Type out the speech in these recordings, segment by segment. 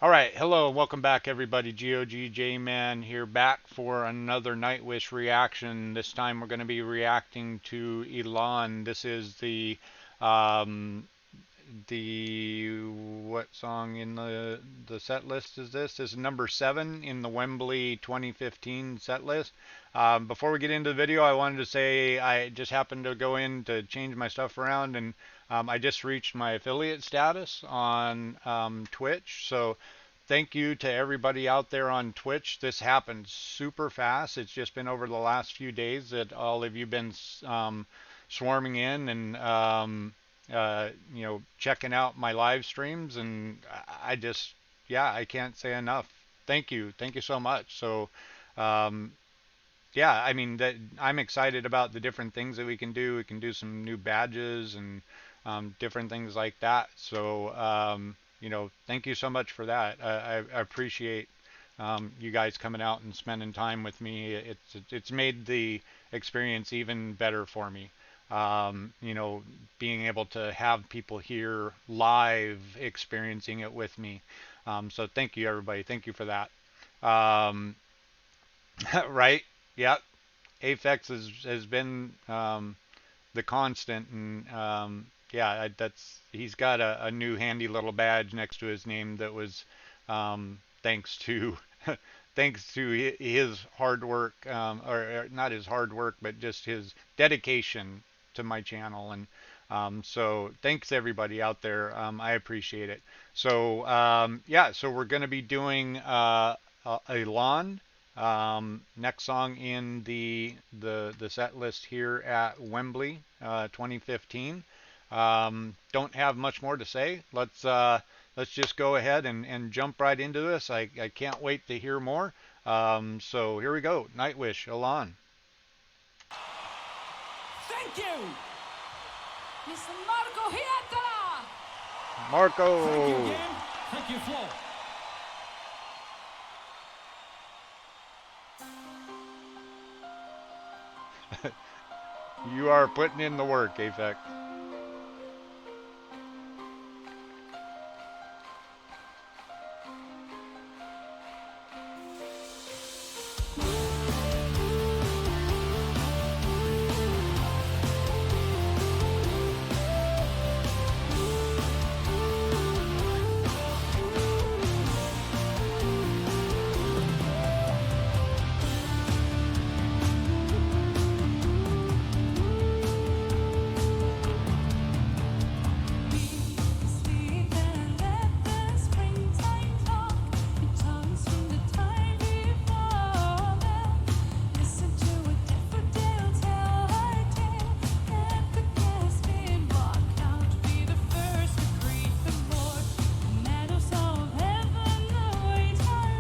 All right, hello, welcome back everybody. GOG Man here back for another Nightwish reaction. This time we're going to be reacting to Elan. This is um the what song in the set list is this? This is number 7 in the Wembley 2015 set list. Before we get into the video, I wanted to say I just happened to go in to change my stuff around and I just reached my affiliate status on Twitch. So thank you to everybody out there on Twitch. This happened super fast. It's just been over the last few days that all of you been swarming in and checking out my live streams, and I just, yeah, I can't say enough. Thank you so much. So, um, yeah, I mean that I'm excited about the different things that we can do. We can do some new badges and different things like that. So, thank you so much for that. I appreciate you guys coming out and spending time with me. It's made the experience even better for me. Being able to have people here live experiencing it with me. So thank you, everybody. Thank you for that. Um, right? Yep. Aphex has been the constant, and yeah, that's he's got a new handy little badge next to his name that was thanks to thanks to his hard work, or not his hard work, but just his dedication to my channel. And so thanks everybody out there. I appreciate it. So yeah, so we're going to be doing Elan. Next song in the set list here at Wembley 2015. Don't have much more to say. Let's just go ahead and jump right into this. I can't wait to hear more. So here we go. Nightwish, Elan. Thank you, Mr. Marco Hietala. Thank you Marco. again. Thank you, Flo. You are putting in the work, Afek.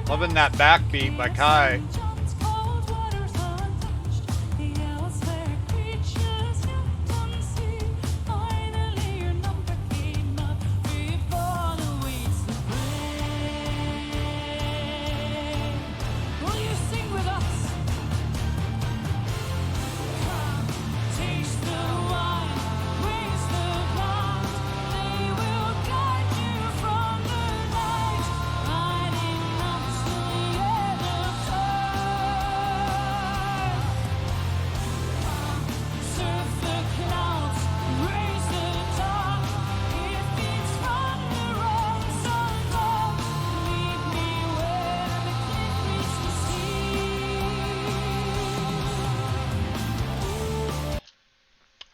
Loving that backbeat by Kai.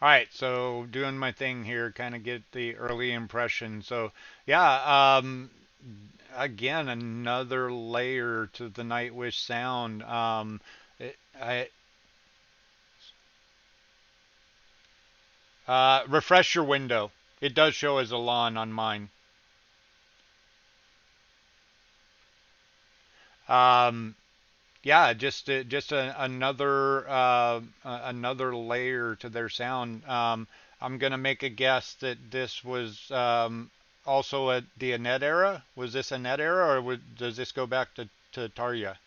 All right, so doing my thing here, kind of get the early impression. So, yeah, again, another layer to the Nightwish sound. I refresh your window. It does show as a lawn on mine. Um, yeah, another layer to their sound. I'm gonna make a guess that this was also the Annette era. Was this Annette era, or does this go back to Tarja?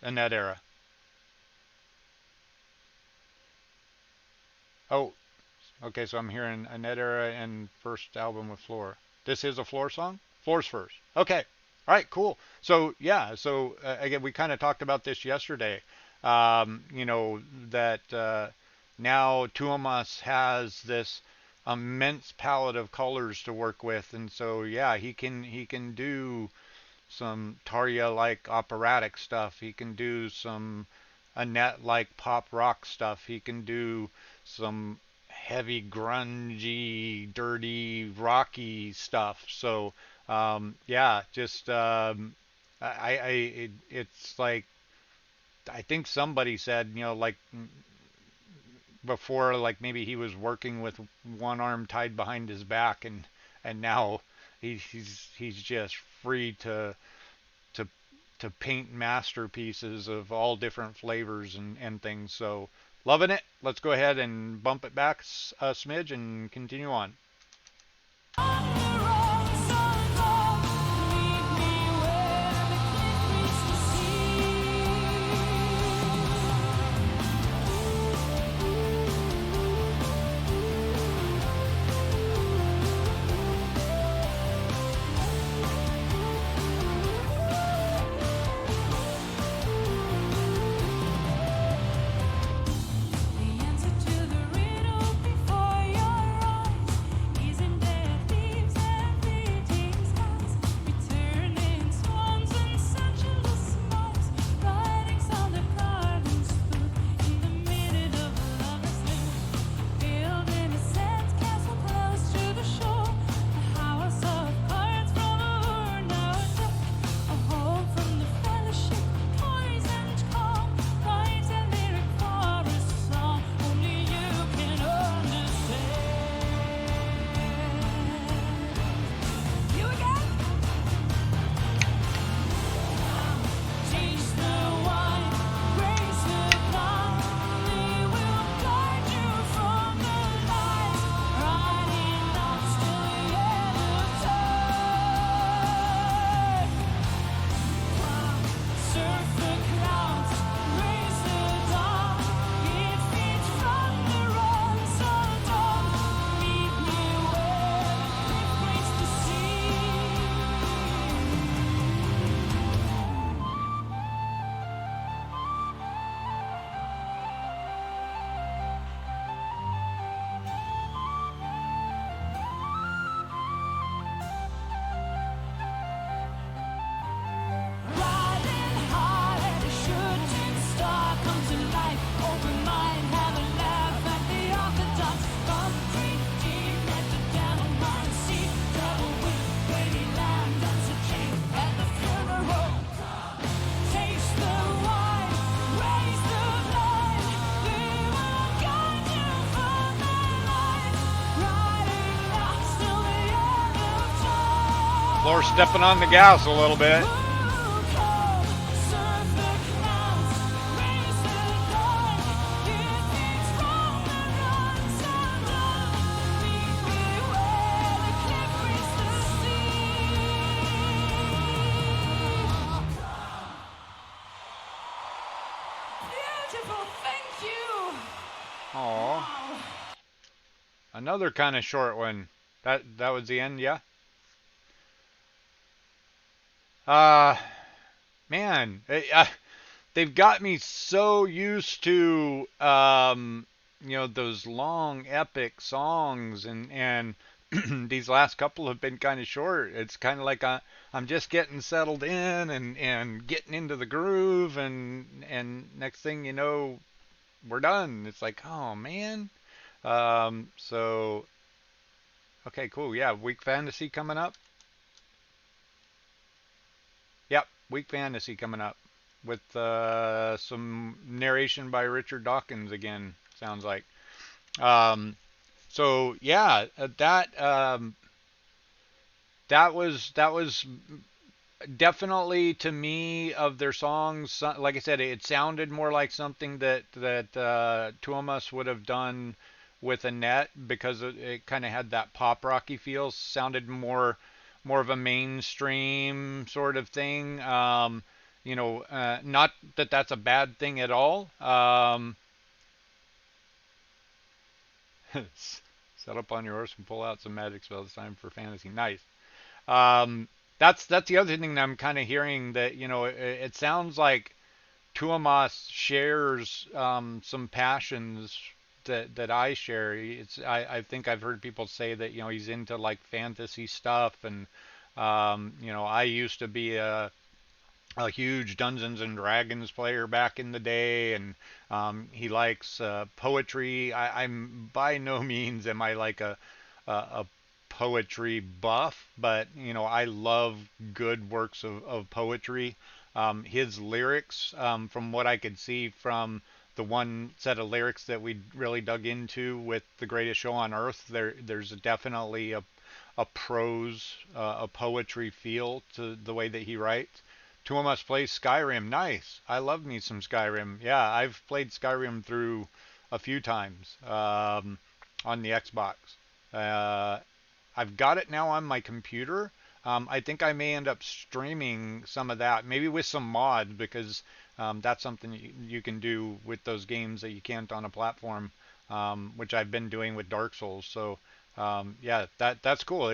Annette era. Oh, Okay, so I'm hearing Annette Era and first album with Floor. This is a Floor song? Floor's first. Okay. All right, cool. So, yeah, so again, we kind of talked about this yesterday. You know, that now Tuomas has this immense palette of colors to work with. And so, yeah, he can do some Tarja like operatic stuff. He can do some Annette like pop rock stuff. He can do some heavy, grungy, dirty, rocky stuff. So, yeah, just it's like I think somebody said, you know, like before, like maybe he was working with one arm tied behind his back, and now he's just free to to paint masterpieces of all different flavors and things. So loving it. Let's go ahead and bump it back a smidge and continue on. Floor stepping on the gas a little bit. Beautiful, thank you. Aw, Wow. another kind of short one. That was the end, yeah. Uh, man, they've got me so used to you know, those long epic songs, and these last couple have been kind of short. It's kind of like I'm just getting settled in and getting into the groove, and next thing you know, we're done. It's like, oh man. So okay, cool. Yeah, week fantasy coming up. Yep, week fantasy coming up with some narration by Richard Dawkins again. Sounds like. Um, so yeah, that was definitely to me of their songs. Like I said, it sounded more like something that Tuomas would have done with Annette because it kind of had that pop rocky feel. Sounded more of a mainstream sort of thing. You know, not that that's a bad thing at all. Set up on your horse and pull out some magic spells. Time for fantasy. Nice. Um, that's the other thing that I'm kind of hearing that it sounds like Tuomas shares some passions that I share. I think I've heard people say that he's into like fantasy stuff, and I used to be a huge Dungeons and Dragons player back in the day, and he likes poetry. I'm by no means am I like a poetry buff, but I love good works of poetry. His lyrics, from what I could see from the one set of lyrics that we really dug into with The Greatest Show on Earth, there's definitely a prose, a poetry feel to the way that he writes. Two of us play Skyrim. Nice. I love me some Skyrim. Yeah, I've played Skyrim through a few times on the Xbox. Uh, I've got it now on my computer. I think I may end up streaming some of that, maybe with some mods, because that's something you can do with those games that you can't on a platform, which I've been doing with Dark Souls. So yeah, that's cool.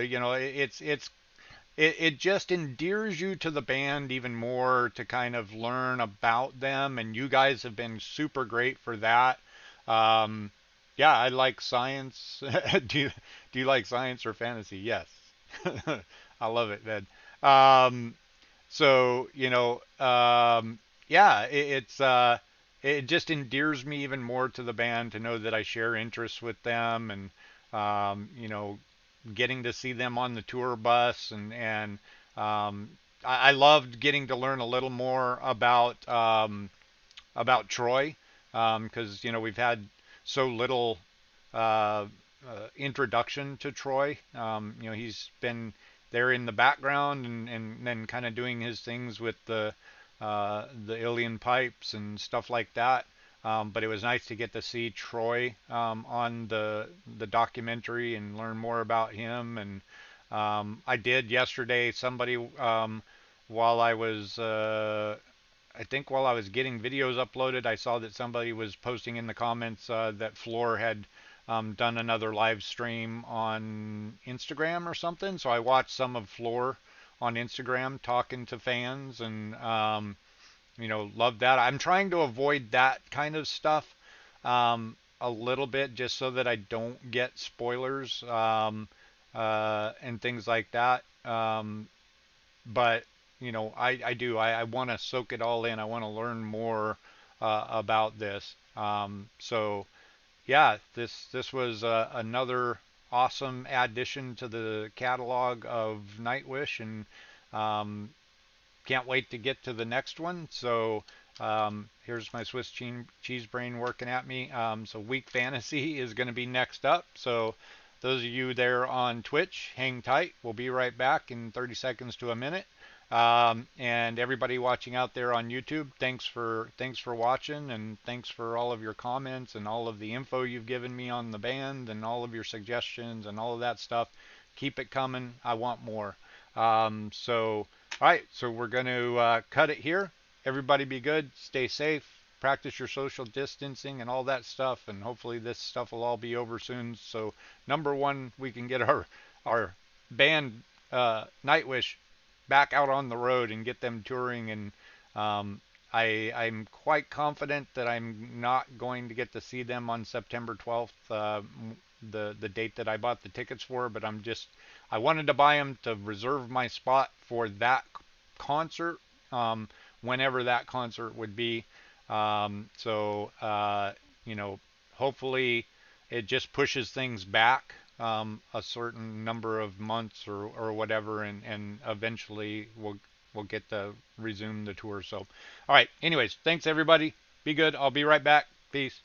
It just endears you to the band even more to kind of learn about them, and you guys have been super great for that. Um, yeah, I like science. Do you like science or fantasy? Yes. I love it, man. Um, so, yeah, it just endears me even more to the band to know that I share interests with them, and um, you know, getting to see them on the tour bus, and I loved getting to learn a little more about Troy, because we've had so little uh, introduction to Troy. He's been there in the background, and then kind of doing his things with the Ilian pipes and stuff like that. But it was nice to get to see Troy on the documentary and learn more about him. And I did yesterday. Somebody while I was I think while I was getting videos uploaded, I saw that somebody was posting in the comments that Floor had done another live stream on Instagram or something. So I watched some of Floor on Instagram talking to fans, and love that. I'm trying to avoid that kind of stuff a little bit, just so that I don't get spoilers and things like that. But I do. I want to soak it all in. I want to learn more about this. So yeah, this was another awesome addition to the catalog of Nightwish, and um, can't wait to get to the next one. So here's my Swiss cheese brain working at me. So Week Fantasy is going to be next up. So those of you there on Twitch, hang tight. We'll be right back in 30 seconds to a minute. And everybody watching out there on YouTube, thanks for watching, and thanks for all of your comments and all of the info you've given me on the band and all of your suggestions and all of that stuff. Keep it coming. I want more. So all right, so we're going to cut it here. Everybody be good, stay safe, practice your social distancing and all that stuff, and hopefully this stuff will all be over soon. So number one, we can get our band Nightwish back out on the road and get them touring. And I'm quite confident that I'm not going to get to see them on September 12th, the date that I bought the tickets for. But I wanted to buy them to reserve my spot for that concert, whenever that concert would be. So hopefully it just pushes things back a certain number of months or whatever, and eventually we'll get to resume the tour. So, all right. Anyways, thanks everybody. Be good. I'll be right back. Peace.